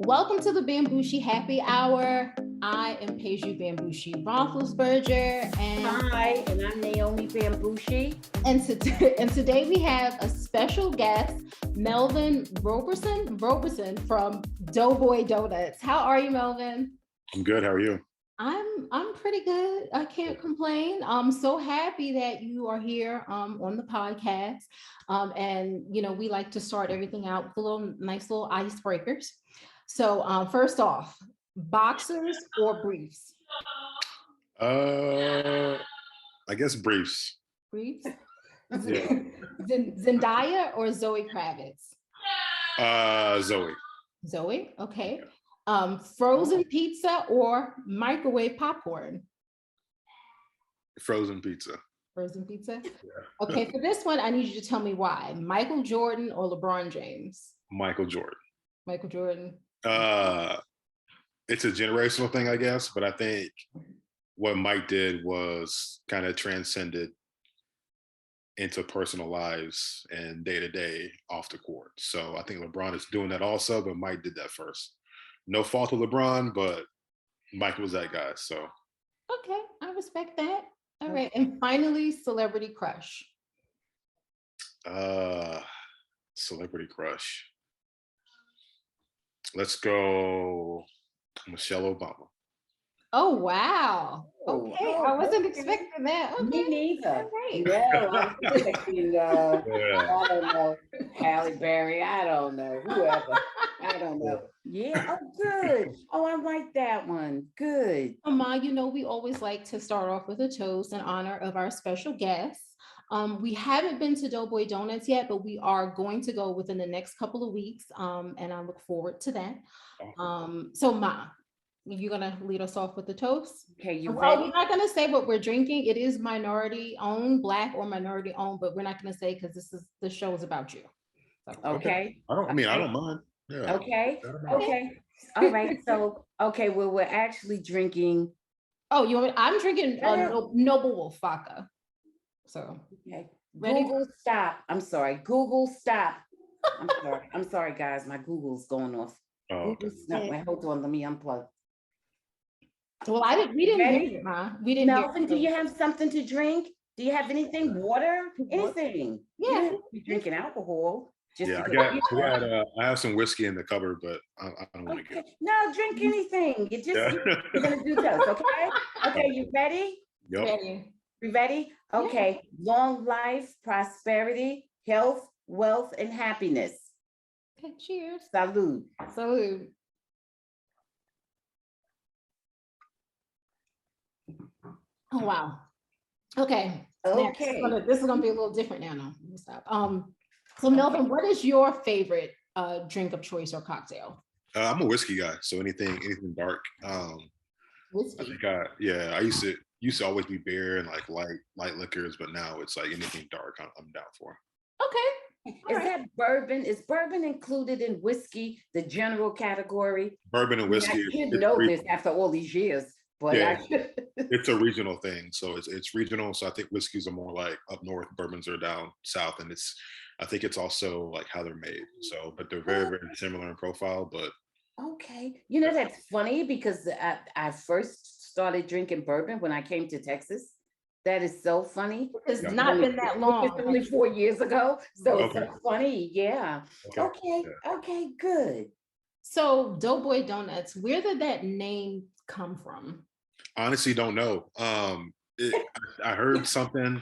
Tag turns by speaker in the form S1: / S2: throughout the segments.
S1: Welcome to the Bamgboshe Happy Hour. I am Paige Bamgboshe Roethlisberger, and
S2: hi, and I'm Naomi Bamgboshe.
S1: And today we have a special guest, Melvin Roberson from Doughboy Doughnuts. How are you, Melvin?
S3: I'm good. How are you?
S1: I'm pretty good. I can't complain. I'm so happy that you are here on the podcast. And we like to start everything out with nice little icebreakers. So first off, boxers or briefs?
S3: I guess briefs.
S1: Briefs?
S3: Yeah.
S1: Zendaya or Zoe Kravitz?
S3: Zoe.
S1: Zoe, okay. Frozen pizza or microwave popcorn?
S3: Frozen pizza.
S1: Frozen pizza?
S3: Yeah.
S1: Okay, for this one, I need you to tell me why. Michael Jordan or LeBron James?
S3: Michael Jordan.
S1: Michael Jordan.
S3: It's a generational thing, I guess, but I think what Mike did was kind of transcended into personal lives and day to day off the court. So I think LeBron is doing that also, but Mike did that first. No fault of LeBron, but Mike was that guy. So
S1: okay, I respect that. All right, and finally, celebrity crush.
S3: Celebrity crush. Let's go Michelle Obama.
S1: Oh, wow. Okay, I wasn't expecting that. Okay.
S2: Me neither.
S1: Right.
S2: No, I'm expecting, I don't know, Halle Berry, I don't know, whoever, I don't know. Yeah, oh, good. Oh, I like that one. Good.
S1: Ma, we always like to start off with a toast in honor of our special guests. We haven't been to Doughboy Doughnuts yet, but we are going to go within the next couple of weeks, and I look forward to that. So, Ma, you're gonna lead us off with the toast.
S2: Okay, you ready?
S1: Well, we're not gonna say what we're drinking. It is minority owned, Black or minority owned, but we're not gonna say because the show is about you.
S2: So, okay.
S3: I don't mind. Yeah.
S2: Okay. Okay. All right. So, okay. Well, we're actually drinking.
S1: Oh, I'm drinking Noble Wolf vodka. So,
S2: okay.
S1: Ready?
S2: Google, stop. I'm sorry. Google, stop. I'm sorry, guys. My Google's going off.
S3: Oh,
S2: Google, no, wait, hold on. Let me unplug.
S1: Well, we didn't hear you, Ma. We didn't hear
S2: Melvin, do you have something to drink? Do you have anything? Water? Anything?
S1: Yeah.
S2: You don't have to be drinking alcohol. Just
S3: I have some whiskey in the cupboard, but I don't want to get.
S2: No, drink anything. You're gonna do toast, okay? Okay, you ready?
S3: Yep.
S1: Ready.
S2: You ready? Okay. Yeah. Long life, prosperity, health, wealth, and happiness.
S1: Okay, cheers.
S2: Salud.
S1: Salud. Oh, wow. Okay.
S2: Okay.
S1: This is gonna be a little different now. No, stop. So Melvin, what is your favorite drink of choice or cocktail?
S3: I'm a whiskey guy, so anything dark.
S1: Whiskey.
S3: I think I used to always be beer and like light liquors, but now it's like anything dark I'm down for.
S1: Okay.
S2: That bourbon? Is bourbon included in whiskey, the general category?
S3: Bourbon and whiskey.
S2: I should know this after all these years, but
S3: yeah, it's a regional thing. So it's regional. So I think whiskeys are more like up north, bourbons are down south, and I think it's also like how they're made. So, but they're very, very similar in profile. But
S2: okay, that's funny because I first started drinking bourbon when I came to Texas. That is so funny.
S1: It's not been that long.
S2: It's only 4 years ago. So It's so funny. Yeah. Okay, good.
S1: So Doughboy Doughnuts, where did that name come from?
S3: Honestly, don't know. I heard something.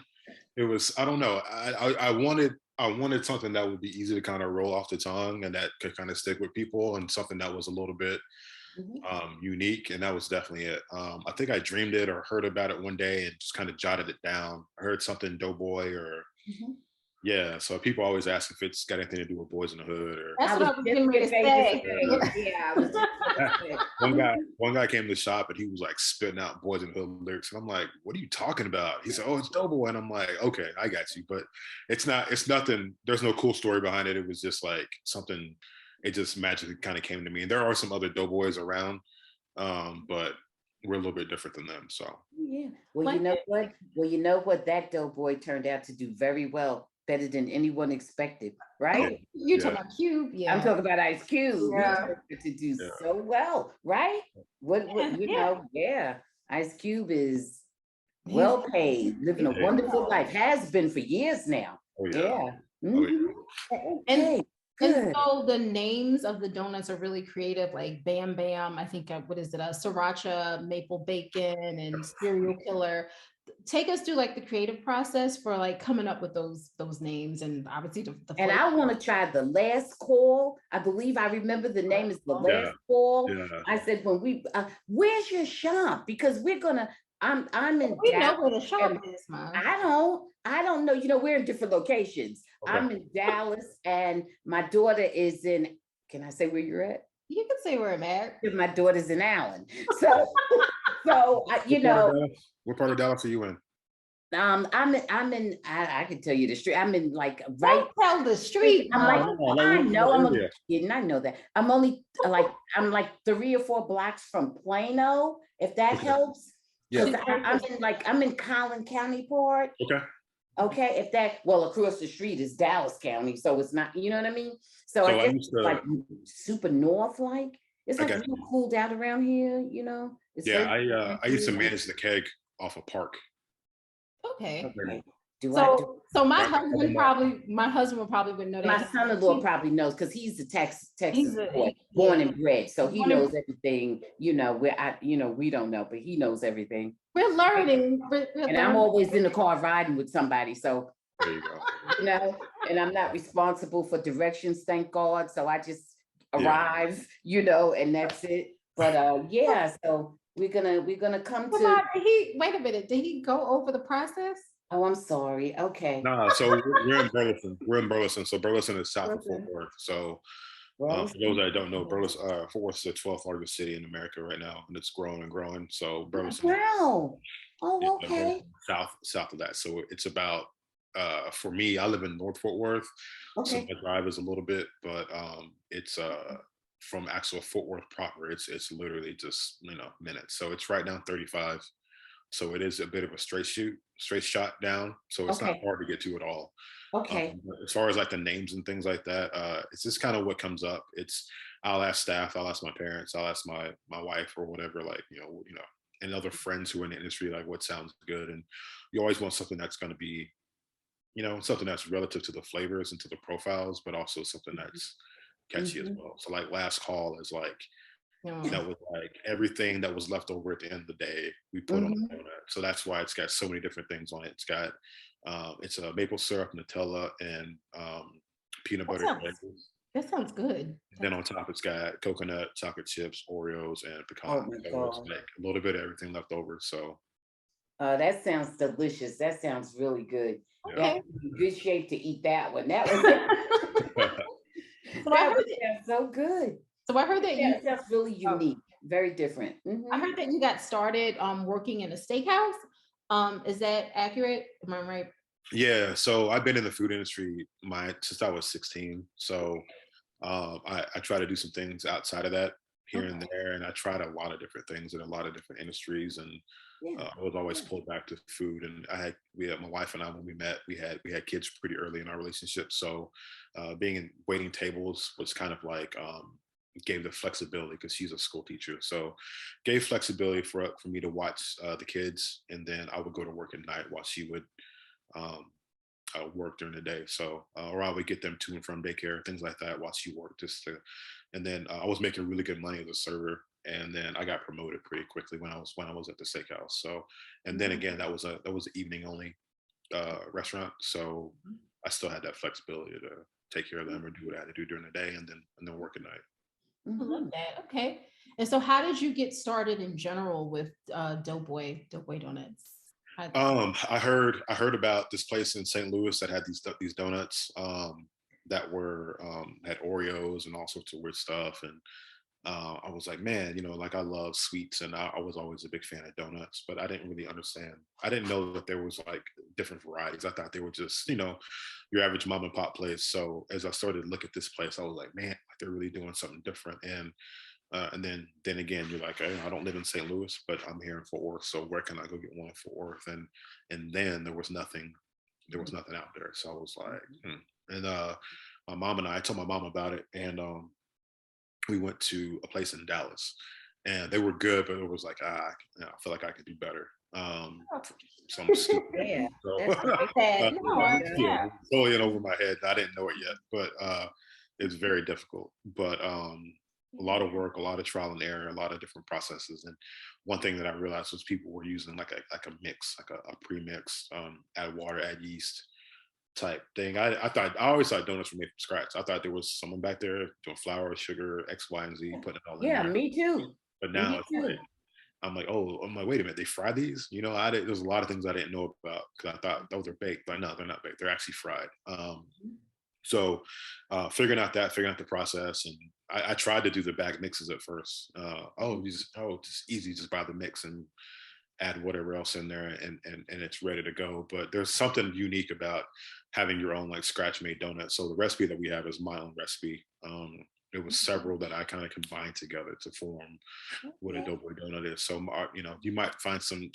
S3: It was, I don't know. I wanted something that would be easy to kind of roll off the tongue and that could kind of stick with people, and something that was a little bit unique, and that was definitely it. I think I dreamed it or heard about it one day and just kind of jotted it down. I heard something Doughboy or so people always ask if it's got anything to do with Boys in the Hood or.
S1: That's what I was getting ready to say.
S3: One guy came to the shop and he was like spitting out Boys in the Hood lyrics, and I'm like, what are you talking about? He said, oh, it's Doughboy, and I'm like, okay, I got you, but it's nothing. There's no cool story behind it. It was just like something. It just magically kind of came to me. And there are some other Doughboys around, but we're a little bit different than them. So
S2: yeah. Well, you know what? That Doughboy turned out to do very well better than anyone expected, right?
S1: You're talking about Cube, yeah.
S2: I'm talking about Ice Cube.
S1: Yeah.
S2: He to do so well, right? What you know, Ice Cube is well paid, living a wonderful life, has been for years now.
S1: And so the names of the donuts are really creative, like Bam Bam, I think, what is it, Sriracha, Maple Bacon, and Serial Killer. Take us through like the creative process for like coming up with those names, and obviously the
S2: and I want to try the last call. I believe I remember the name is the last call. I said, when we where's your shop? Because we're gonna I'm in
S1: we Dallas, know where the shop is, man.
S2: I don't know, you know, we're in different locations. I'm in Dallas and my daughter is in, can I say where you're at?
S1: You can say where I'm at.
S2: My daughter's in Allen. So you know,
S3: what part of Dallas are you in?
S2: I'm in I can tell you the street. I'm in like right.
S1: Don't tell the street.
S2: I'm like, I know, I'm only kidding. I know that. I'm only like, I'm like 3 or 4 blocks from Plano, if that helps. Yeah. I'm in Collin County part. Okay, if that, well, across the street is Dallas County, so it's not, you know what I mean? So I guess like super north, like it's like real cooled out around here, you know? It's
S3: I used to manage the keg off a park.
S1: Okay. So my husband would probably wouldn't know that.
S2: My son-in-law probably knows because he's the Texas boy, born and bred, so he knows everything. You know, we don't know, but he knows everything.
S1: We're learning.
S2: And I'm always in the car riding with somebody, so
S3: there you go.
S2: You know, and I'm not responsible for directions, thank God. So I just arrive, you know, and that's it. But so we're gonna come to.
S1: Wait a minute. Did he go over the process?
S2: Oh, I'm sorry. Okay.
S3: Nah, so we're in Burleson. We're in Burleson. So Burleson is south of Fort Worth. So for those that don't know, Burleson, Fort Worth is the 12th largest city in America right now, and it's growing and growing. So Burleson.
S2: Wow. Oh, okay.
S3: South of that. So it's about for me, I live in North Fort Worth. So my drive is a little bit, but it's from actual Fort Worth proper, it's literally just, you know, minutes. So it's right down 35. So it is a bit of a straight shot down. So it's not hard to get to at all. As far as like the names and things like that, it's just kind of what comes up. I'll ask staff, I'll ask my parents, I'll ask my wife or whatever, like, you know, and other friends who are in the industry, like what sounds good. And you always want something that's going to be, you know, something that's relative to the flavors and to the profiles, but also something that's catchy as well. So like last call is like, that was like everything that was left over at the end of the day we put on the donut. So that's why it's got so many different things on it. It's got it's a maple syrup, Nutella, and peanut butter.
S1: That sounds good.
S3: Then on top it's got coconut, chocolate chips, Oreos, and pecan. So it's like a little bit of everything left over. So
S2: that sounds delicious. That sounds really good. Okay. In good shape to eat that one. That was so good.
S1: So I heard that
S2: that's really unique, very different.
S1: I heard that you got started working in a steakhouse. Is that accurate? Am I right?
S3: Yeah. So I've been in the food industry since I was 16. So I try to do some things outside of that here and there, and I tried a lot of different things in a lot of different industries, and I was always pulled back to food. And my wife and I, when we met, we had kids pretty early in our relationship. So being in waiting tables was kind of like gave the flexibility, because she's a school teacher, so gave flexibility for me to watch the kids, and then I would go to work at night while she would work during the day. So or I would get them to and from daycare, things like that, while she worked. And then I was making really good money as a server, and then I got promoted pretty quickly when I was at the Steakhouse. So, and then again, that was an evening only restaurant, so I still had that flexibility to take care of them or do what I had to do during the day, and then work at night.
S1: I love that. Okay. And so how did you get started in general with Doughboy Donuts?
S3: I heard about this place in St. Louis that had these donuts that were had Oreos and all sorts of weird stuff, and I was like, man, you know, like I love sweets, and I was always a big fan of donuts, but I didn't really understand. I didn't know that there was like different varieties. I thought they were just, you know, your average mom and pop place. So as I started to look at this place, I was like, man, like they're really doing something different. And then again, you're like, I don't live in St. Louis, but I'm here in Fort Worth, so where can I go get one in Fort Worth? And then there was nothing there was nothing out there. So I was like, and my mom and I told my mom about it, and we went to a place in Dallas, and they were good, but it was like, I feel like I could do better. So I'm stupid.
S2: Yeah,
S3: So,
S1: Yeah.
S3: totally in over my head. I didn't know it yet, but it's very difficult. But a lot of work, a lot of trial and error, a lot of different processes. And one thing that I realized was people were using like a mix, like a pre-mix, add water, add yeast type thing. I always thought donuts were made from scratch. I thought there was someone back there doing flour, sugar, X, Y, and Z, putting it all in
S2: yeah,
S3: there.
S2: me too.
S3: But now it's like, I'm like, wait a minute, they fry these? You know, there's a lot of things I didn't know about because I thought those are baked, but no, they're not baked. They're actually fried. So figuring out the process, and I tried to do the bag mixes at first. Just easy, just buy the mix and add whatever else in there, and it's ready to go. But there's something unique about having your own like scratch made donut. So the recipe that we have is my own recipe. It was several that I kind of combined together to form what a doughboy donut is. So you might find some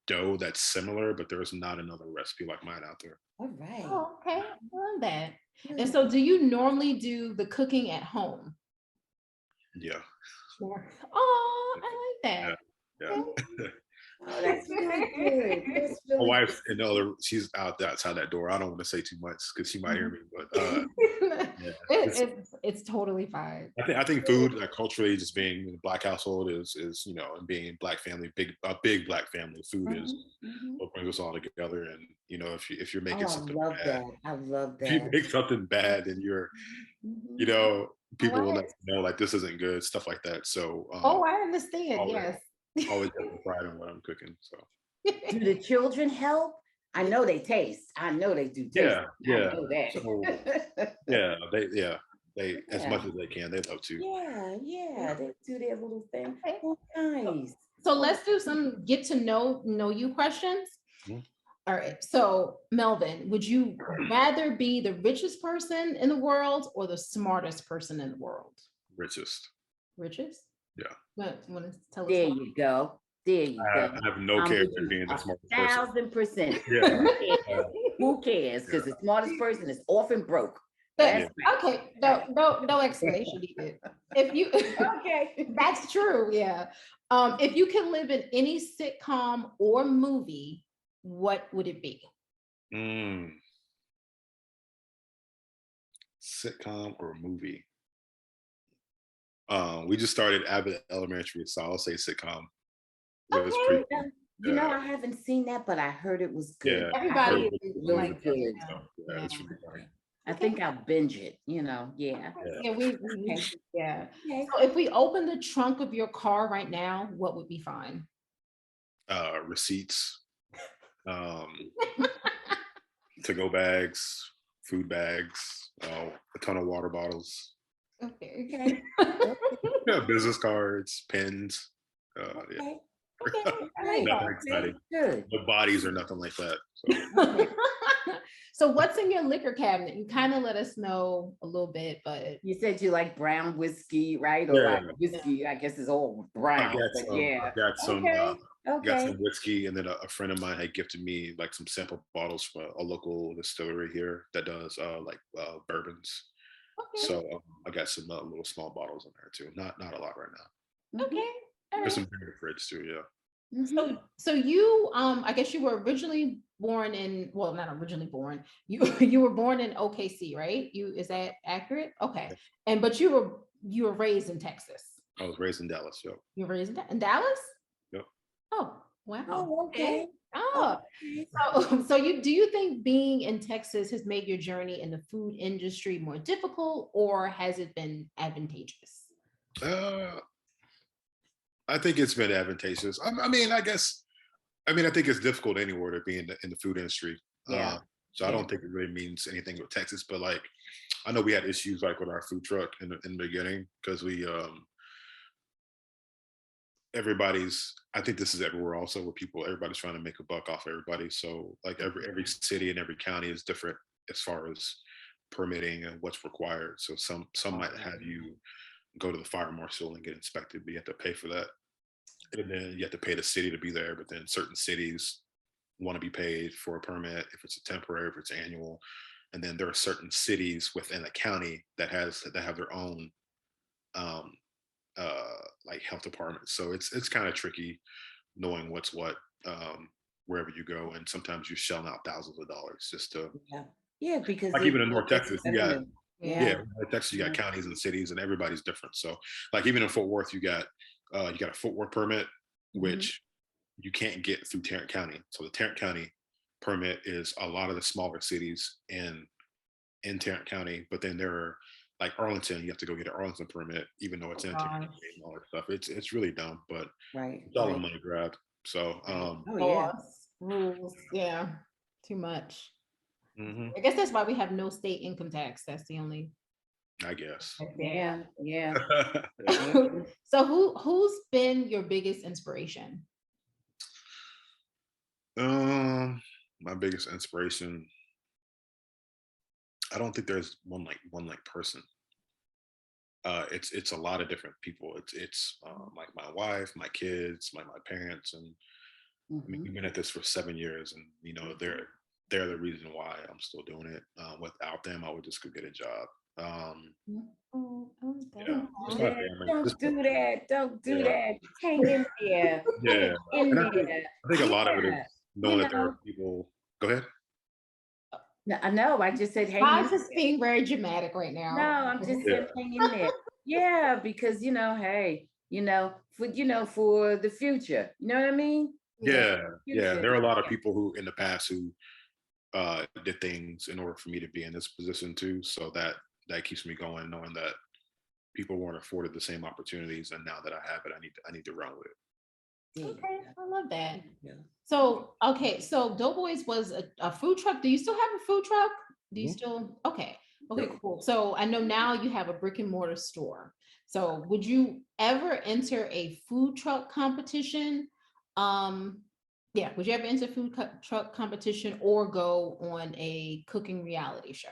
S3: dough that's similar, but there's not another recipe like mine out there.
S2: All right.
S1: Oh, okay. I love that. And so do you normally do the cooking at home?
S3: Yeah.
S1: Sure. Oh, I like that.
S3: Yeah.
S2: Oh, that's really good. That's really
S3: My wife's she's out outside that door. I don't want to say too much because she might hear me, but
S1: it's totally fine.
S3: I think food, like culturally, just being in a Black household is and being a Black family, a big Black family, food is what brings us all together. And if you're making something bad,
S2: I love that.
S3: if you make something bad, and you're people will let you know like this isn't good, stuff like that. So
S1: I understand. Yes.
S3: Always have pride in what I'm cooking. So
S2: do the children help? I know they taste. I know they do taste.
S3: Yeah.
S2: I know that.
S3: So, they as much as they can, they love to.
S2: Yeah, they do their little thing. Oh, nice.
S1: So let's do some get to know you questions. All right. So Melvin, would you rather be the richest person in the world or the smartest person in the world?
S3: Richest.
S1: Richest?
S3: Yeah.
S1: Want to tell us?
S2: There you go. There you go.
S3: I have no care in being the smartest person.
S2: 1,000%.
S3: Yeah.
S2: Who cares? Because the smartest person is often broke.
S1: Okay. No explanation needed. If you that's true. Yeah. If you can live in any sitcom or movie, what would it be?
S3: Sitcom or movie? We just started Abbott Elementary, so I'll say sitcom.
S2: Okay. I haven't seen that, but I heard it was good.
S3: Yeah,
S1: everybody is
S2: really good.
S3: It's really funny.
S2: I think I'll binge it. Yeah.
S1: We yeah. Okay. So if we open the trunk of your car right now, what would we find?
S3: Receipts, to-go bags, food bags, a ton of water bottles.
S1: Okay.
S3: Business cards, pens.
S1: Okay.
S3: Nothing exciting.
S2: Good.
S3: The bodies are nothing like that.
S1: So. So what's in your liquor cabinet? You kind of let us know a little bit, but
S2: you said you like brown whiskey, right? Or like whiskey, I guess is all brown.
S3: I got some whiskey, and then a friend of mine had gifted me like some sample bottles from a local distillery here that does bourbons. Okay. So I got some little small bottles in there too. Not a lot right now.
S1: Okay.
S3: There's some beer in the fridge too. Yeah.
S1: So you, I guess you were originally born in, well, not originally born. You were born in OKC, right? Is that accurate? Okay. But you were raised in Texas.
S3: I was raised in Dallas. Yep.
S1: You were raised in Dallas?
S3: Yep.
S1: Oh, wow.
S2: Oh, okay.
S1: So do you think being in Texas has made your journey in the food industry more difficult, or has it been advantageous?
S3: I think it's been advantageous. I think it's difficult anywhere to be in the food industry. So I don't think it really means anything with Texas, but like, I know we had issues like with our food truck in the beginning because we, I think this is everywhere also where everybody's trying to make a buck off everybody. So like every city and every county is different as far as permitting and what's required. So some might have you go to the fire marshal and get inspected, but you have to pay for that. And then you have to pay the city to be there. But then certain cities, want to be paid for a permit, if it's a temporary, if it's annual. And then there are certain cities within a county that have their own like health departments. So it's kind of tricky knowing what's what wherever you go, and sometimes you're shelling out thousands of dollars just to
S2: because
S3: like even in North Texas, you got North Texas, you got counties and cities, and everybody's different. So like even in Fort Worth, you got a Fort Worth permit, which you can't get through Tarrant County. So the Tarrant County permit is a lot of the smaller cities in Tarrant County, but then there are like Arlington, you have to go get an Arlington permit, even though it's in Tarrant County and all that stuff. It's really dumb, but it's all a money grab. So
S1: rules, too much. I guess that's why we have no state income tax. That's the only.
S3: I guess.
S2: Yeah.
S1: So who's been your biggest inspiration?
S3: My biggest inspiration, I don't think there's one person. It's a lot of different people. It's like my wife, my kids, my parents, and I mean, we've been at this for 7 years, and you know they're the reason why I'm still doing it. Without them, I would just go get a job.
S2: Don't do that. Don't do that. Hang in there.
S3: Yeah. I think a lot of it is knowing that there are people. Go ahead.
S2: No, I know. I just said, hang
S1: I'm just being very dramatic right now.
S2: No, I'm just saying, hang in there. Yeah, because hey, for the future. You know what I mean?
S3: Yeah. There are a lot of people who in the past who did things in order for me to be in this position too. So that keeps me going, knowing that people weren't afforded the same opportunities, and now that I have it, I need to run with it.
S1: Okay, I love that. So Doughboys was a food truck. Do you still have a food truck? Do you still? Okay, cool. So I know now you have a brick and mortar store. So would you ever enter a food truck competition? Would you ever enter food truck competition or go on a cooking reality show?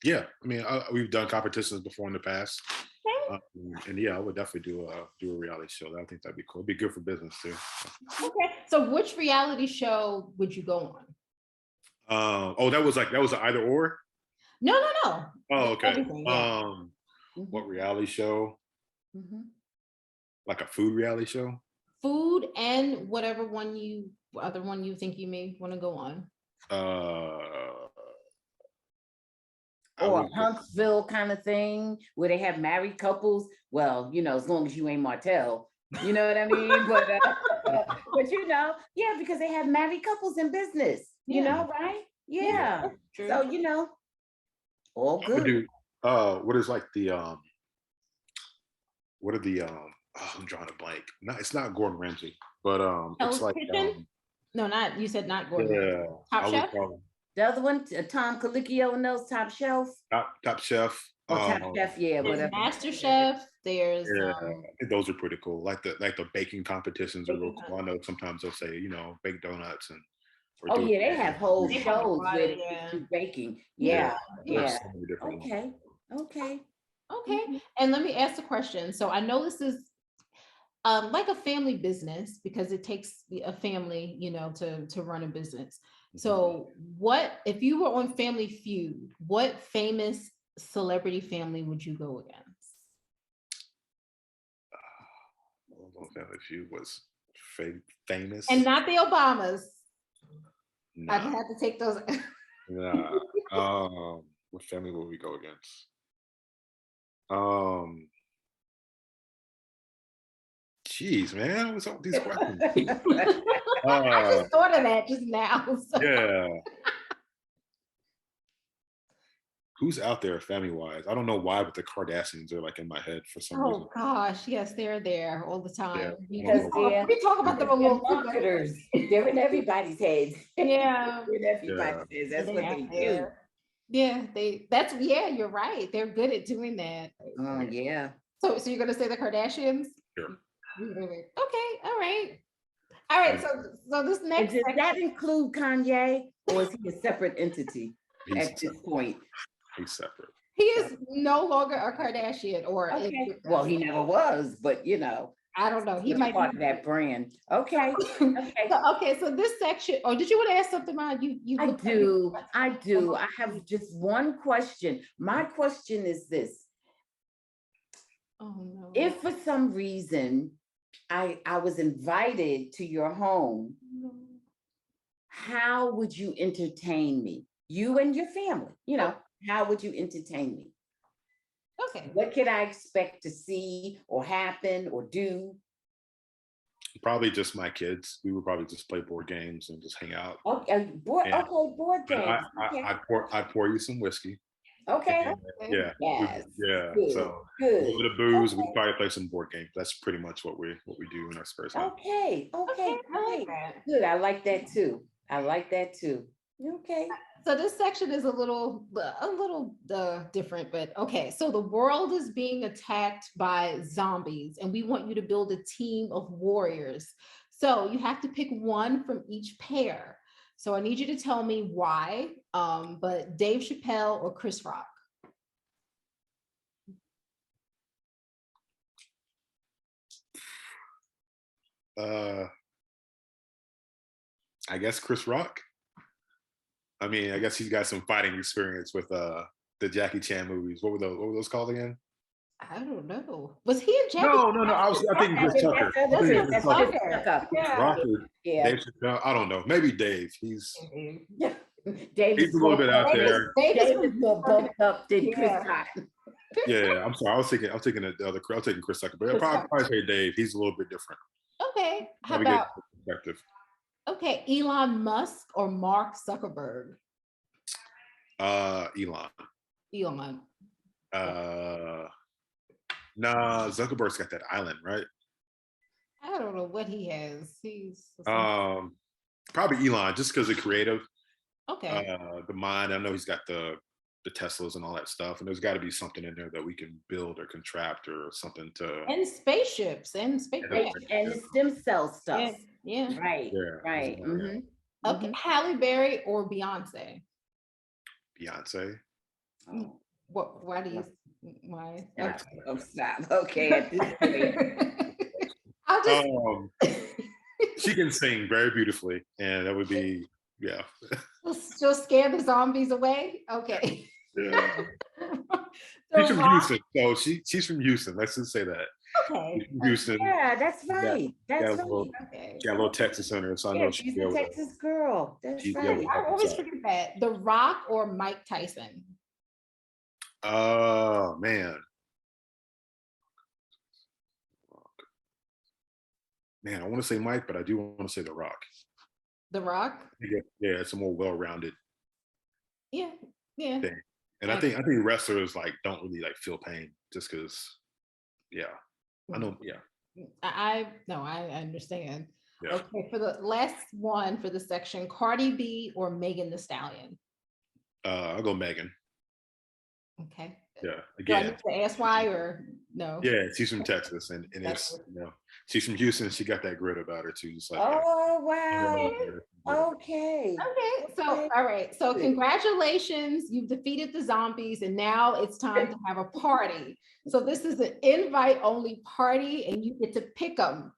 S3: Yeah, I mean, we've done competitions before in the past, and I would definitely do a reality show. I think that'd be cool. It'd be good for business too.
S1: Okay, so which reality show would you go
S3: on? That was an either or.
S1: No.
S3: Oh, okay. What reality show? Like a food reality show?
S1: Food and whatever other one you think you may want to go on.
S2: Or a Huntsville kind of thing where they have married couples. Well, as long as you ain't Martell, you know what I mean? But because they have married couples in business, right? Yeah. So, all good.
S3: What is like the what are the I'm drawing a blank. No, it's not Gordon Ramsay, but it's like
S1: no, not you said not Gordon.
S3: Yeah,
S1: Top Chef.
S2: The other one, Tom Colicchio and those Top Shelf.
S3: Top Chef.
S2: Top Chef,
S1: whatever. Master Chef. There's
S3: I think those are pretty cool. Like the baking competitions are real cool. I know sometimes they'll say, bake donuts and.
S2: They have whole shows where they do baking. Yeah. Okay.
S1: And let me ask the question. So I know this is like a family business because it takes a family, to run a business. So what, if you were on Family Feud, what famous celebrity family would you go against?
S3: Family Feud was famous.
S1: And not the Obamas.
S3: Nah.
S1: I'd have to take those.
S3: What family will we go against? Jeez, man, what's up with these questions?
S1: I just thought of that just now. So.
S3: Yeah. Who's out there family-wise? I don't know why, but the Kardashians are like in my head for some reason.
S1: Oh gosh, yes, they're there all the time.
S2: Yeah. Because
S1: we talk about them a little
S2: marketers. They're in everybody's heads.
S1: Yeah.
S2: In everybody's heads. That's what they do.
S1: Yeah, you're right. They're good at doing that.
S2: Oh, yeah.
S1: So you're gonna say the Kardashians?
S3: Sure.
S1: Okay, all right. So this next
S2: does that include Kanye, or is he a separate entity at this point?
S3: He's separate.
S1: He is no longer a Kardashian, or
S2: well, he never was, but
S1: I don't know. He
S2: It's
S1: might
S2: part
S1: be
S2: of that brand. Okay. Okay.
S1: So this section, or did you want to ask something, Maya?
S2: I do. I have just one question. My question is this.
S1: Oh no.
S2: If for some reason I was invited to your home, how would you entertain me? You and your family, how would you entertain me?
S1: Okay.
S2: What could I expect to see or happen or do?
S3: Probably just my kids. We would probably just play board games and just hang out.
S2: Okay, board games.
S3: I'd pour you some whiskey.
S2: Okay.
S3: Yeah.
S2: Yes.
S3: Yeah.
S2: Good.
S3: So
S2: Good.
S3: a little bit of booze. We probably play some board games. That's pretty much what we do in our spare time.
S2: Okay. Great. Good. I like that too. Okay.
S1: So this section is a little different, but okay. So the world is being attacked by zombies, and we want you to build a team of warriors. So you have to pick one from each pair. So I need you to tell me why, but Dave Chappelle or Chris Rock?
S3: I guess Chris Rock. I mean, I guess he's got some fighting experience with the Jackie Chan movies. What were those called again?
S1: I don't know. Was he in Jackie?
S3: No. I think Chris Tucker.
S2: Yeah.
S3: Dave Chappelle. I don't know. Maybe Dave. He's
S2: Dave's
S3: a little bit out there.
S2: Dave is more bumped up than Chris Tucker.
S3: Yeah, I'm sorry. I was taking the other. I was taking Chris Tucker, but I'd probably say Dave. He's a little bit different.
S1: Okay. How about perspective? Okay, Elon Musk or Mark Zuckerberg?
S3: Elon. Nah, Zuckerberg's got that island, right?
S1: I don't know what he has. He's
S3: probably Elon, just because of creative.
S1: Okay.
S3: The mind. I know he's got the Teslas and all that stuff, and there's got to be something in there that we can build or contract or something to.
S1: And spaceships and
S2: the stem cell stuff.
S1: Yeah.
S2: Right. Yeah. Right. Mm-hmm.
S1: Okay. Halle Berry or Beyonce?
S3: Beyonce.
S2: Oh.
S1: What? Why do you? Why?
S2: Stop. Okay. At this
S1: point.
S3: She can sing very beautifully, and that would be
S1: She'll scare the zombies away. Okay.
S3: Yeah. She's from Houston, so she's from Houston. Let's just say that.
S1: Okay.
S3: Houston.
S2: Yeah, that's right. That's right.
S3: Got a little Texas in her, so I know
S2: she's a Texas girl. That's right.
S1: I always forget that. The Rock or Mike Tyson?
S3: Oh man. Man, I want to say Mike, but I do want to say The Rock.
S1: The Rock?
S3: Yeah, it's a more well-rounded.
S1: Yeah.
S3: Thing. And I think wrestlers don't really feel pain just because. Yeah, I know. Yeah.
S1: I understand.
S3: Yeah.
S1: Okay, for the last one for the section, Cardi B or Megan Thee Stallion?
S3: I'll go Megan.
S1: Okay.
S3: Yeah.
S1: Again. Do I need to ask why or no?
S3: Yeah, she's from Texas, and it's she's from Houston. She got that grit about her too. Just
S2: wow. Okay.
S1: So all right. So congratulations, you've defeated the zombies, and now it's time to have a party. So this is an invite-only party, and you get to pick them: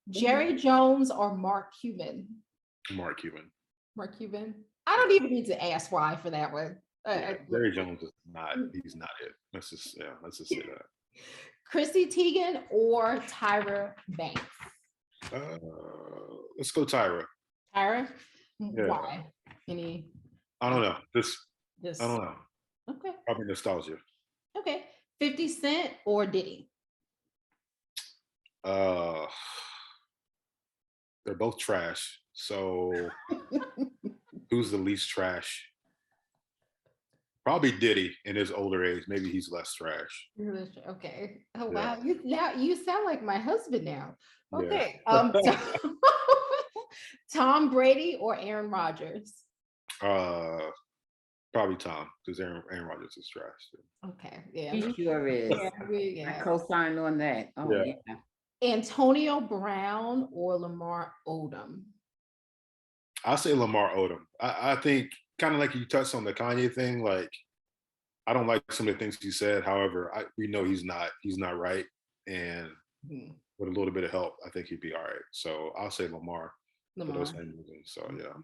S1: Jerry Jones or Mark Cuban.
S3: Mark Cuban.
S1: I don't even need to ask why for that one.
S3: Jerry Jones is not. He's not it. Let's just say that.
S1: Chrissy Teigen or Tyra Banks?
S3: Let's go Tyra.
S1: Tyra?
S3: Yeah.
S1: Why? Any?
S3: I don't know. Just I don't know.
S1: Okay.
S3: Probably nostalgia.
S1: Okay. 50 Cent or Diddy?
S3: They're both trash. So who's the least trash? Probably Diddy in his older age. Maybe he's less trash.
S1: Okay. Oh wow. You sound like my husband now. Okay. Tom Brady or Aaron Rodgers?
S3: Probably Tom, because Aaron Rodgers is trash.
S1: Okay. Yeah.
S2: He sure is. I co-sign on that. Oh yeah.
S1: Antonio Brown or Lamar Odom?
S3: I'll say Lamar Odom. I think kind of like you touched on the Kanye thing. I don't like some of the things he said. However, we know he's not right, and with a little bit of help, I think he'd be all right. So I'll say Lamar. For those same reasons. So yeah.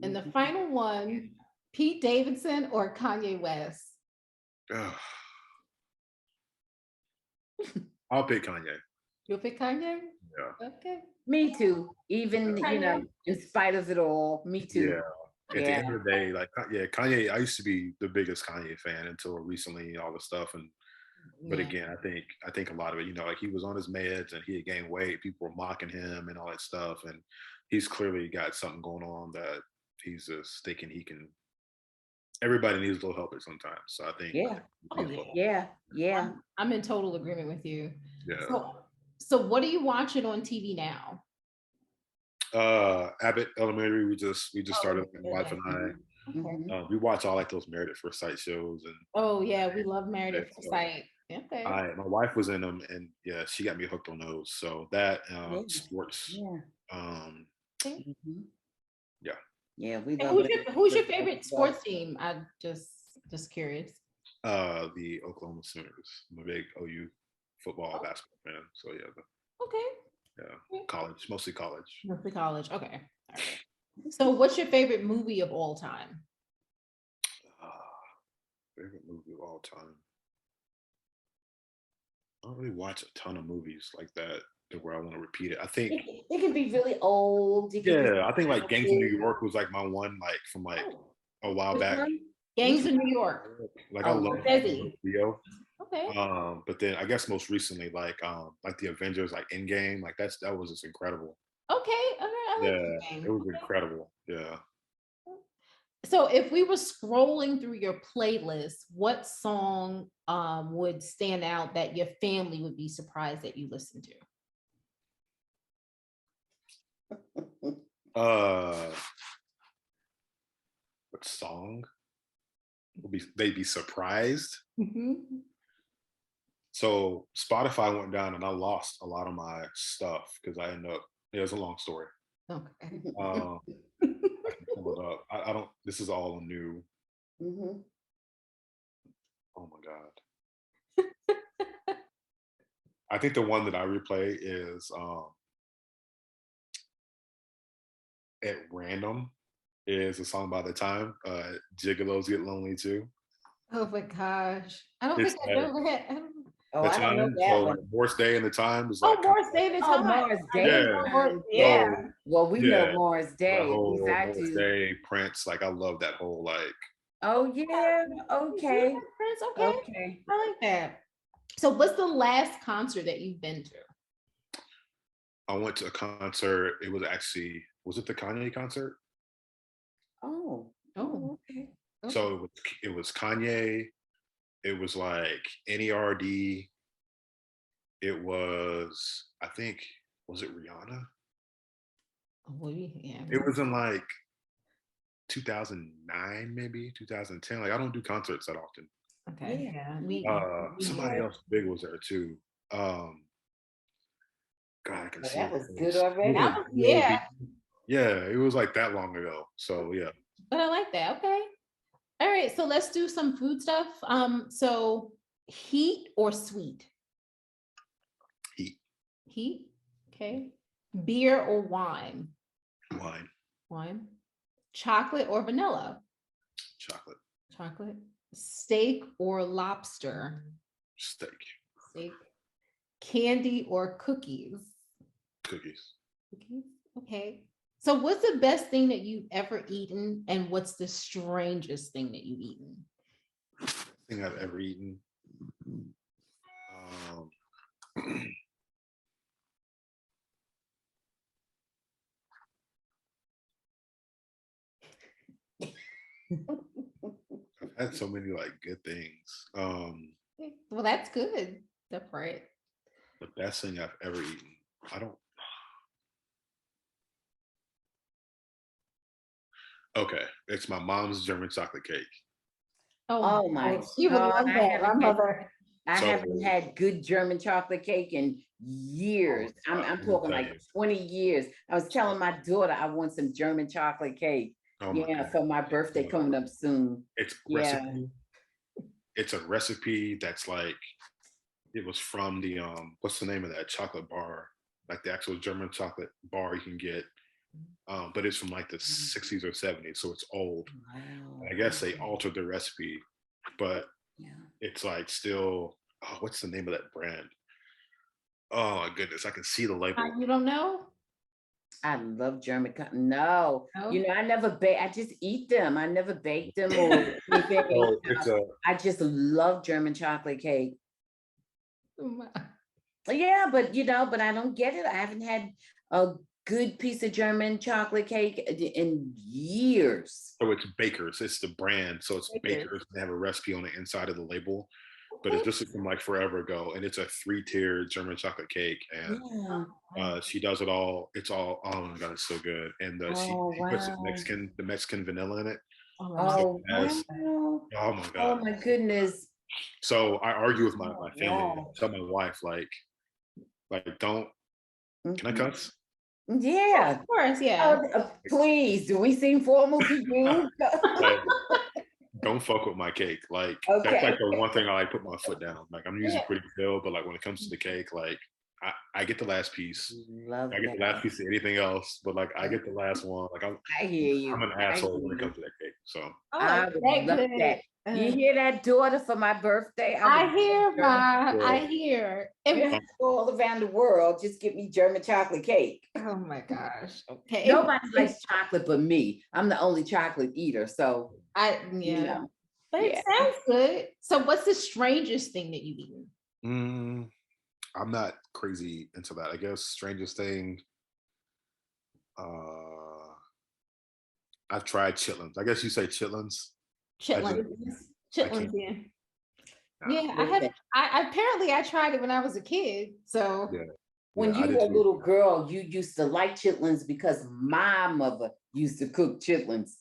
S1: And the final one, Pete Davidson or Kanye West?
S3: I'll pick Kanye.
S1: You'll pick Kanye?
S3: Yeah.
S1: Okay.
S2: Me too. Even, in spite of it all, me too.
S3: Yeah. At the end of the day, like, Kanye, I used to be the biggest Kanye fan until recently, all the stuff. But again, I think a lot of it, like he was on his meds and he had gained weight. People were mocking him and all that stuff. And he's clearly got something going on that he's just thinking he can. Everybody needs a little help at sometimes. So I think.
S2: Yeah.
S1: I'm in total agreement with you.
S3: Yeah.
S1: So what are you watching on TV now?
S3: Abbott Elementary. We just started. My wife and I.
S1: Okay.
S3: We watch all like those Married at First Sight shows and.
S1: We love Married at First Sight. Okay.
S3: My wife was in them, and she got me hooked on those. So that sports.
S2: Yeah, we love
S1: who's your favorite sports team? I'm just curious.
S3: The Oklahoma Sooners. I'm a big OU football basketball fan. So
S1: Okay.
S3: Yeah, college, mostly college.
S1: Mostly college. Okay. All right. So what's your favorite movie of all time?
S3: Favorite movie of all time. I don't really watch a ton of movies like that where I want to repeat it. I think
S2: it can be really old.
S3: I think like Gangs of New York was like my one, like from like a while back.
S1: Gangs of New York.
S3: Like I love that video.
S1: Okay.
S3: But then I guess most recently, like the Avengers, like Endgame, like that was just incredible.
S1: Okay.
S3: It was incredible. Yeah.
S1: So if we were scrolling through your playlist, what song would stand out that your family would be surprised that you listen
S3: to? What song? They'd be surprised. So Spotify went down and I lost a lot of my stuff because I ended up. It's a long story.
S1: Okay.
S3: I can pull it up. I don't. This is all new. Oh my god. I think the one that I replay is at random is a song by The Time. Gigolos Get Lonely Too.
S1: Oh my gosh. I don't think I've ever had.
S2: I don't know that one.
S3: Morris Day and The Time is
S1: like Morris Day and The Time.
S2: Morris Day.
S1: Yeah.
S2: Well, we know Morris Day.
S3: Morris Day, Prince. Like I love that whole like.
S2: Oh yeah. Okay.
S1: Prince. Okay. I like that. So, what's the last concert that you've been to?
S3: I went to a concert. It was actually. Was it the Kanye concert?
S2: Oh.
S1: Okay.
S3: So it was Kanye. It was like NERD. It was, I think, was it Rihanna?
S1: Yeah.
S3: It was in like 2009, maybe 2010. Like I don't do concerts that often.
S1: Okay.
S3: Somebody else big was there too. God, I can see.
S2: That was good already.
S3: Yeah, it was like that long ago. So yeah.
S1: But I like that. Okay. All right. So let's do some food stuff. So heat or sweet?
S3: Heat.
S1: Heat. Okay. Beer or wine?
S3: Wine.
S1: Wine. Chocolate or vanilla?
S3: Chocolate.
S1: Chocolate. Steak or lobster?
S3: Steak.
S1: Steak. Candy or cookies?
S3: Cookies.
S1: Cookies. Okay. So what's the best thing that you've ever eaten and what's the strangest thing that you've eaten?
S3: Thing I've ever eaten. I've had so many like good things.
S1: Well, that's good. That's right.
S3: The best thing I've ever eaten. Okay, it's my mom's German chocolate cake.
S2: Oh my God! I haven't had good German chocolate cake in years. I'm talking like 20 years. I was telling my daughter I want some German chocolate cake. For my birthday coming up soon.
S3: It's a recipe that's like It was from the what's the name of that chocolate bar? Like the actual German chocolate bar you can get. But it's from like the 60s or 70s, so it's old.
S2: Wow.
S3: I guess they altered the recipe, but
S2: Yeah.
S3: it's like still, oh, what's the name of that brand? Oh my goodness, I can see the label.
S1: You don't know?
S2: I love German. No,
S1: No?
S2: you know, I never bake. I just eat them. I never bake them or anything.
S3: Oh, it's a,
S2: I just love German chocolate cake.
S1: Oh,
S2: Yeah, but you know, but I don't get it. I haven't had a good piece of German chocolate cake in years.
S3: so it's Baker's. It's the brand. So it's
S1: Baker's.
S3: Baker's. They have a recipe on the inside of the label, but it's just from like forever ago, and it's a 3-tier German chocolate cake, and
S2: Yeah.
S3: she does it all. It's all, oh my god, it's so good, and she puts
S2: Wow.
S3: the Mexican vanilla in it.
S2: Oh,
S3: Has,
S2: wow.
S3: oh my
S2: Oh
S3: god.
S2: my goodness.
S3: So I argue with my family. I
S2: Wow.
S3: tell my wife don't. Can I cuss?
S2: Yeah.
S1: Of course, yeah.
S2: Please, do we seem formal to you?
S3: Like, don't fuck with my cake. Like that's like the one thing I like put my foot down. Like I'm usually pretty chill, but like when it comes to the cake, like I get the last piece.
S2: Love
S3: I get the last piece of anything else, but like I get the last one. Like
S2: I hear you.
S3: I'm an asshole when it comes to that cake. So
S2: I would love that. You hear that, daughter, for my birthday?
S1: I hear.
S2: All around the world, just give me German chocolate cake.
S1: Oh my gosh. Okay.
S2: Nobody likes chocolate but me. I'm the only chocolate eater, so you know.
S1: But it sounds good. So what's the strangest thing that you've eaten?
S3: I'm not crazy into that. I guess strangest thing. I've tried chitlins. I guess you say chitlins.
S1: Chitlins, yeah. Yeah, I tried it when I was a kid. So
S2: when you were a little girl, you used to like chitlins because my mother used to cook chitlins.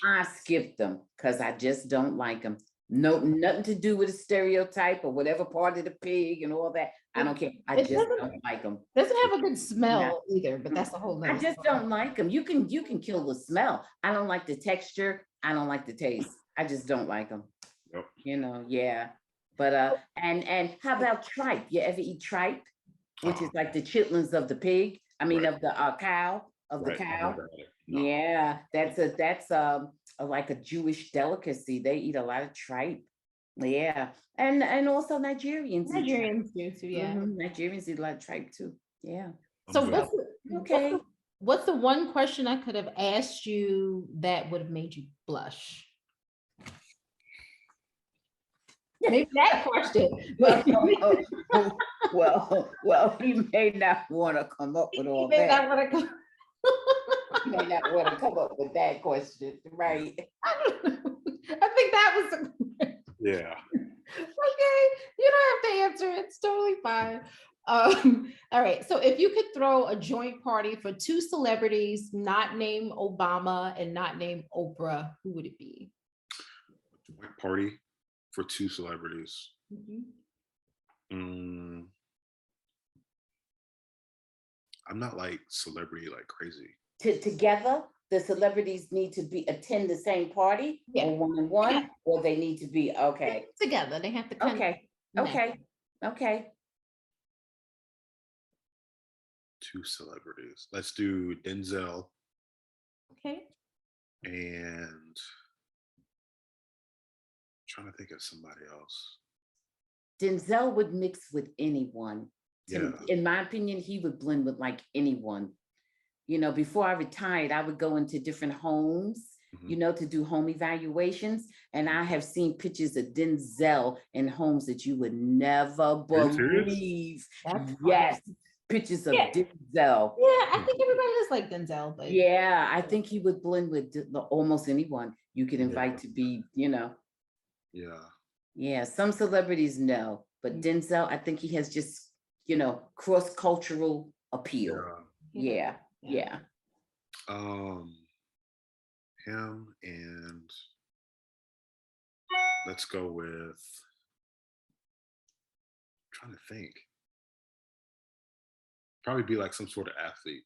S2: I skipped them because I just don't like them. No, nothing to do with a stereotype or whatever part of the pig and all that. I don't care. I just don't like them.
S1: Doesn't have a good smell either, but that's a whole nother.
S2: I just don't like them. You can kill the smell. I don't like the texture. I don't like the taste. I just don't like them.
S3: Yep.
S2: You know, yeah. But and how about tripe? You ever eat tripe? Which is like the chitlins of the pig. I mean of the cow, of the cow. No. Yeah, that's like a Jewish delicacy. They eat a lot of tripe. Yeah, and also Nigerians.
S1: Nigerians do too. Yeah,
S2: Nigerians eat a lot of tripe too. Yeah.
S1: So what's the one question I could have asked you that would have made you blush? Maybe that question.
S2: well, he may not want to come up with all that. He may not want to come up with that question, right?
S1: I don't know. I think that was
S3: yeah.
S1: Okay, you don't have to answer. It's totally fine. All right. So if you could throw a joint party for 2 celebrities, not named Obama and not named Oprah, who would it be?
S3: Joint party for 2 celebrities. I'm not like celebrity like crazy.
S2: Together, the celebrities need to attend the same party, or one-on-one, or they need to be
S1: together. They have to
S2: okay.
S3: 2 celebrities. Let's do Denzel.
S1: Okay.
S3: And I'm trying to think of somebody else.
S2: Denzel would mix with anyone.
S3: Yeah.
S2: In my opinion, he would blend with like anyone. You know, before I retired, I would go into different homes, you know, to do home evaluations. And I have seen pictures of Denzel in homes that you would never believe. Yes. Pictures of Denzel.
S1: Yeah, I think everybody does like Denzel, but
S2: yeah, I think he would blend with almost anyone you could invite to be, you know. Yeah, some celebrities no, but Denzel, I think he has just, you know, cross-cultural appeal. Yeah.
S3: Him, and let's go with, I'm trying to think. Probably be like some sort of athlete.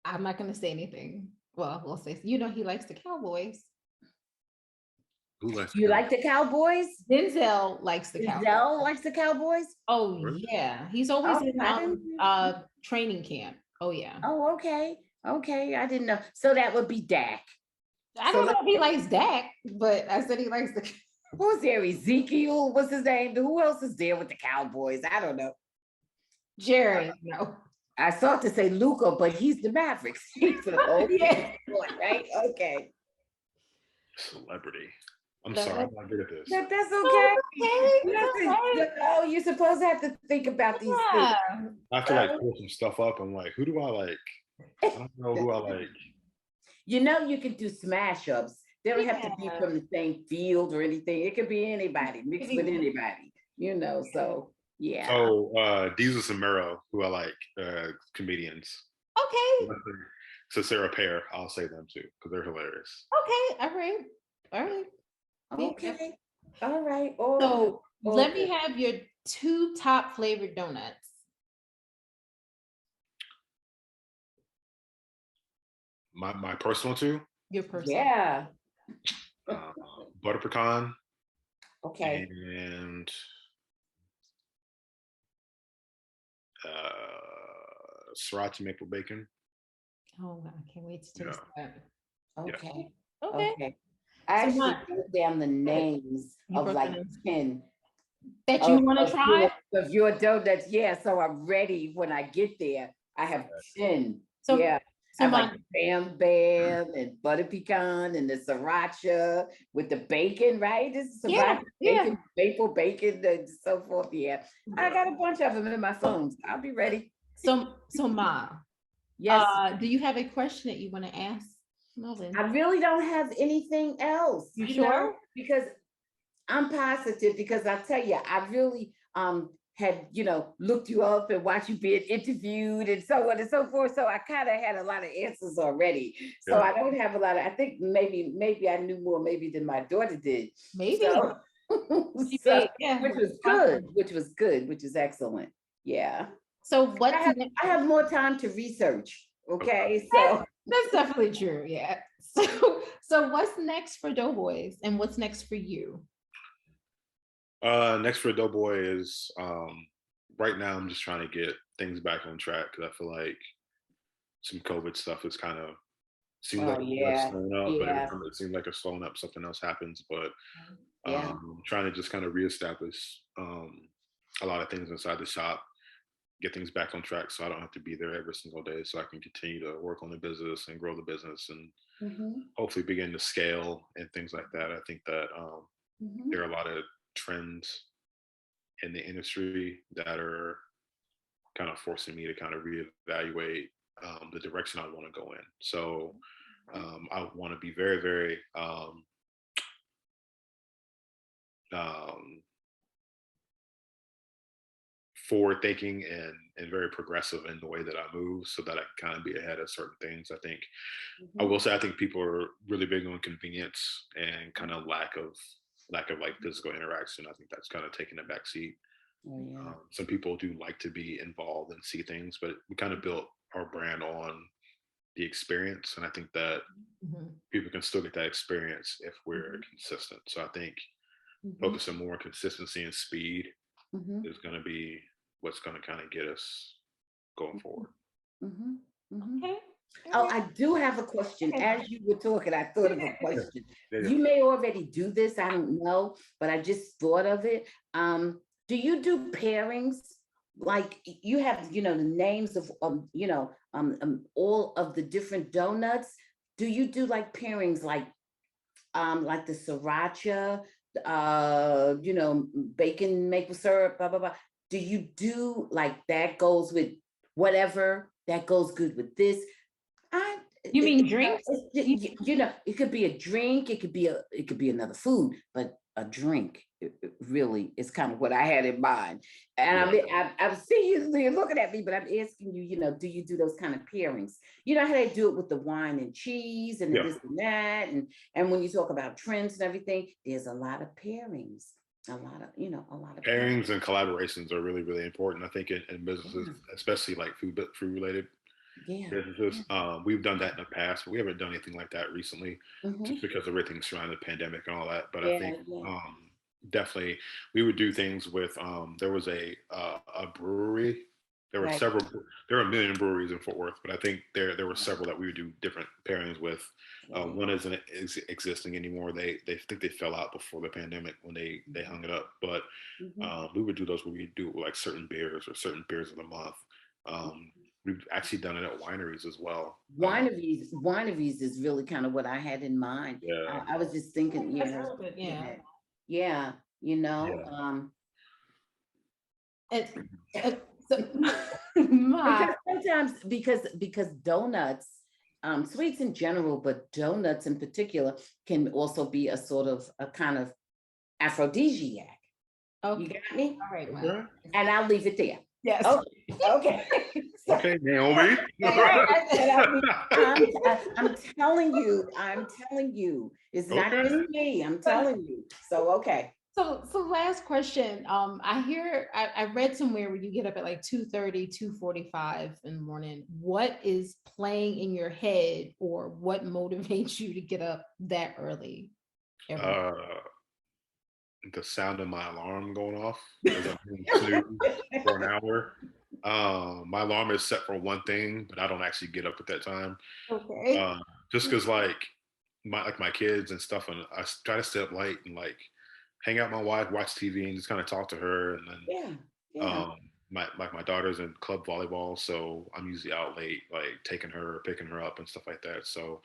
S1: I'm not going to say anything. Well, we'll say, you know, he likes the Cowboys.
S3: Who likes
S2: You like the Cowboys?
S1: Denzel likes the Cowboys.
S2: Denzel likes the Cowboys?
S1: Oh,
S3: really?
S1: yeah. He's always in training camp. Oh, yeah.
S2: Oh, okay. Okay, I didn't know. So that would be Dak.
S1: I don't know if he likes Dak, but I said he likes the.
S2: Who's there? Ezekiel? What's his name? Who else is there with the Cowboys? I don't know.
S1: Jerry, no.
S2: I thought to say Luca, but he's the Mavericks. He's the old right? Okay.
S3: Celebrity. I'm sorry, I'm not good at this.
S2: That's okay.
S1: Okay.
S2: Oh, you're supposed to have to think about these things.
S3: I have to like pull some stuff up. I'm like, who do I like? I don't know who I like.
S2: You know, you can do smash ups. They don't have to be from the same field or anything. It could be anybody, mixed with anybody, you know, so yeah.
S3: So Jesus and Mero, who I like, comedians.
S1: Okay.
S3: So Sarah Pear, I'll say them too, because they're hilarious.
S1: Okay, all right. All right.
S2: Okay. All right.
S1: So let me have your 2 top flavored donuts.
S3: My personal 2?
S1: Your personal.
S2: Yeah.
S3: Butter pecan.
S2: Okay.
S3: And sriracha maple bacon.
S1: Oh, I can't wait to taste that.
S2: Okay.
S1: Yeah.
S2: Okay. I actually wrote down the names of like 10
S1: that you want to try
S2: of your donuts. Yeah, so I'm ready when I get there. I have 10. So yeah. So I like Bam Bam and butter pecan and the sriracha with the bacon, right? This is sriracha, bacon, maple bacon, and so forth. Yeah, I got a bunch of them in my phone. I'll be ready.
S1: So Ma,
S2: yes.
S1: Do you have a question that you want to ask Melvin?
S2: I really don't have anything else.
S1: You sure?
S2: Know, because I'm positive. Because I tell you, I really had, you know, looked you up and watched you being interviewed and so on and so forth. So I kind of had a lot of answers already. So I don't have a lot of, I think maybe I knew more maybe than my daughter did.
S1: Maybe.
S2: So, which was good, which is excellent. Yeah.
S1: So what
S2: I have more time to research. Okay. So
S1: that's definitely true. Yeah. So what's next for Doughboys and what's next for you?
S3: Next for Doughboy is right now I'm just trying to get things back on track because I feel like some COVID stuff is kind of seems like it's slowing up, but every time it seems like it's slowing up, something else happens. But trying to just kind of reestablish a lot of things inside the shop, get things back on track so I don't have to be there every single day, so I can continue to work on the business and grow the business and hopefully begin to scale and things like that. I think that there are a lot of trends in the industry that are kind of forcing me to kind of reevaluate the direction I want to go in. So I want to be very, very forward thinking and very progressive in the way that I move so that I can kind of be ahead of certain things. I think I will say I think people are really big on convenience and kind of lack of like physical interaction. I think that's kind of taking a back seat. Some people do like to be involved and see things, but we kind of built our brand on the experience. And I think that people can still get that experience if we're consistent. So I think focusing more on consistency and speed is going to be what's going to kind of get us going forward.
S1: Okay.
S2: Oh, I do have a question. As you were talking, I thought of a question. You may already do this, I don't know, but I just thought of it. Do you do pairings? Like you have, you know, the names of, all of the different donuts. Do you do like pairings, like the sriracha, bacon, maple syrup, blah, blah, blah. Do you do like that goes with whatever that goes good with this?
S1: You mean drinks?
S2: It could be a drink, it could be another food, but a drink really is kind of what I had in mind. And I'm seeing you looking at me, but I'm asking you, do you do those kind of pairings? You know how they do it with the wine and cheese and this and that, and when you talk about trends and everything, there's a lot of pairings. A lot of
S3: pairings and collaborations are really, really important. I think in businesses, especially like food related. businesses. We've done that in the past, but we haven't done anything like that recently, just because of everything surrounding the pandemic and all that. But I think definitely we would do things with. There was a brewery. There were several. There are a million breweries in Fort Worth, but I think there were several that we would do different pairings with. One isn't existing anymore. They think they fell out before the pandemic when they hung it up. But we would do those where we do like certain beers or certain beers of the month. We've actually done it at wineries as well.
S2: Wineries is really kind of what I had in mind.
S3: Yeah.
S2: I was just thinking, you know. Sometimes because donuts, sweets in general, but donuts in particular, can also be a sort of a kind of aphrodisiac. Okay. You got me?
S1: All right. Well.
S2: And I'll leave it there.
S1: Yes.
S2: Okay.
S3: Okay, Naomi.
S2: I'm telling you, it's not just me. I'm telling you. So okay.
S1: So last question. I read somewhere where you get up at like 2:30, 2:45 in the morning. What is playing in your head, or what motivates you to get up that early?
S3: The sound of my alarm going off as I'm for an hour. My alarm is set for one thing, but I don't actually get up at that time.
S1: Okay.
S3: Just because like my kids and stuff, and I try to stay up late and like hang out with my wife, watch TV, and just kind of talk to her. And then my daughter's in club volleyball, so I'm usually out late, like taking her, picking her up, and stuff like that. So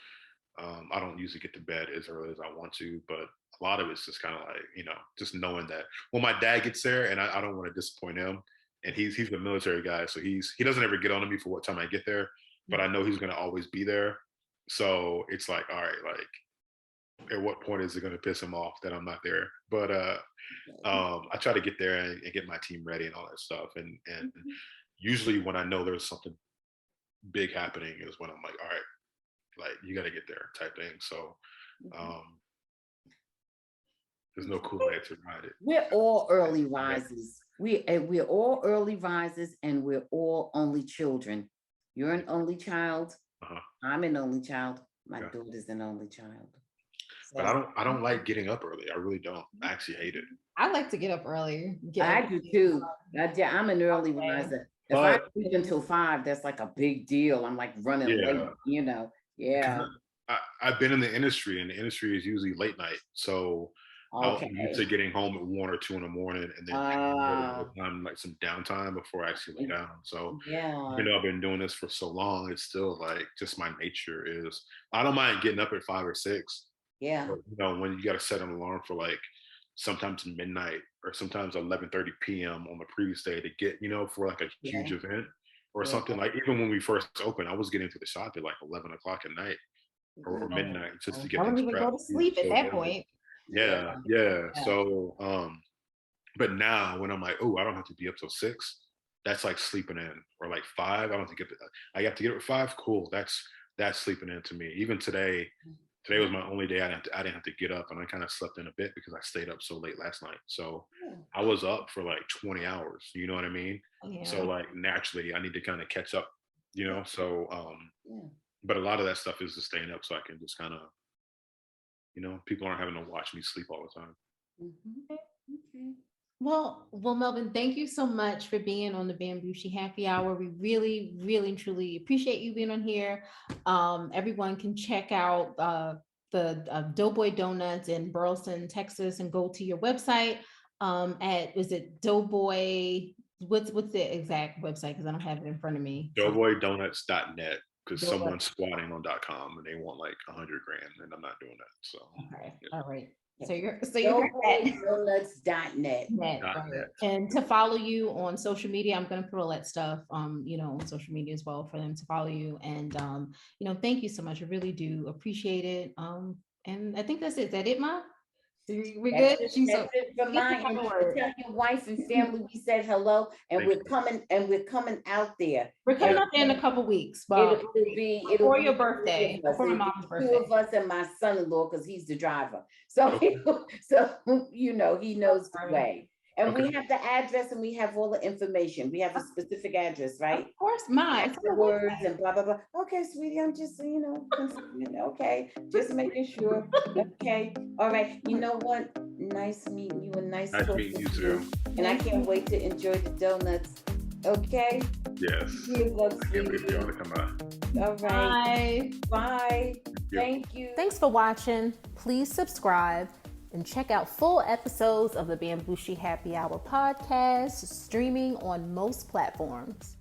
S3: I don't usually get to bed as early as I want to, but a lot of it's just kind of like, just knowing that when my dad gets there, and I don't want to disappoint him, and he's a military guy, so he doesn't ever get on to me for what time I get there, but I know he's going to always be there. So it's like, all right, like at what point is it going to piss him off that I'm not there? But I try to get there and get my team ready and all that stuff. And usually when I know there's something big happening is when I'm like, all right, like you got to get there type thing. So there's no cool way to ride it.
S2: We're all early risers. We're all early risers, and we're all only children. You're an only child. I'm an only child. My daughter's an only child. So.
S3: But I don't like getting up early. I really don't. I actually hate it.
S1: I like to get up early.
S2: I do too. I'm an early riser. If I sleep until 5, that's like a big deal. I'm like running late, Yeah.
S3: I've been in the industry, and the industry is usually late night. So I'm used to getting home at 1 or 2 in the morning, and then time, like some downtime before I actually lay down. So I've been doing this for so long, it's still like just my nature is I don't mind getting up at 5 or 6.
S2: Yeah.
S3: But, when you got to set an alarm for like sometimes midnight or sometimes 11:30 p.m. on the previous day to get, for like a huge event or something. Like even when we first opened, I was getting to the shop at like 11 o'clock at night or midnight just to get.
S1: I don't even go to sleep at that point.
S3: Yeah. So, but now when I'm like, oh, I don't have to be up till 6. That's like sleeping in, or like 5. I don't have to get. I have to get up at 5. Cool. That's sleeping in to me. Even today. Today was my only day I didn't have to get up, and I kind of slept in a bit because I stayed up so late last night. So I was up for like 20 hours. You know what I mean? Yeah. So like naturally, I need to kind of catch up. So but a lot of that stuff is just staying up so I can just kind of, people aren't having to watch me sleep all the time.
S1: Okay. Well, Melvin, thank you so much for being on the Bamgboshe Happy Hour. We really, really, truly appreciate you being on here. Everyone can check out the Doughboy Donuts in Burleson, Texas, and go to your website is it Doughboy? What's the exact website? Because I don't have it in front of me.
S3: Doughboydonuts.net. Because someone's squatting on .com and they want like $100,000, and I'm not doing that. So
S1: all right. So you're
S2: donuts.net.
S1: Right. And to follow you on social media, I'm going to put all that stuff, on social media as well for them to follow you. And, thank you so much. I really do appreciate it. And I think that's it. Is that it, Ma? We're good.
S2: That's it for mine. Tell your wife and family we said hello, and we're coming out there.
S1: We're coming out there in a couple weeks, but it'll be your birthday, before my mom's birthday.
S2: 2 of us and my son-in-law, because he's the driver. So he knows the way. And we have the address and we have all the information. We have a specific address, right?
S1: Of course, mine.
S2: Words and blah, blah, blah. Okay, sweetie, I'm just, okay, just making sure. Okay, all right. You know what? Nice meeting you and nice
S3: meeting you too.
S2: And I can't wait to enjoy the donuts. Okay?
S3: Yes.
S2: Love,
S3: I can't wait for y'all to come out.
S2: All right.
S1: Bye.
S2: Thank you.
S1: Thanks for watching. Please subscribe and check out full episodes of the Bamgboshe Happy Hour podcast, streaming on most platforms.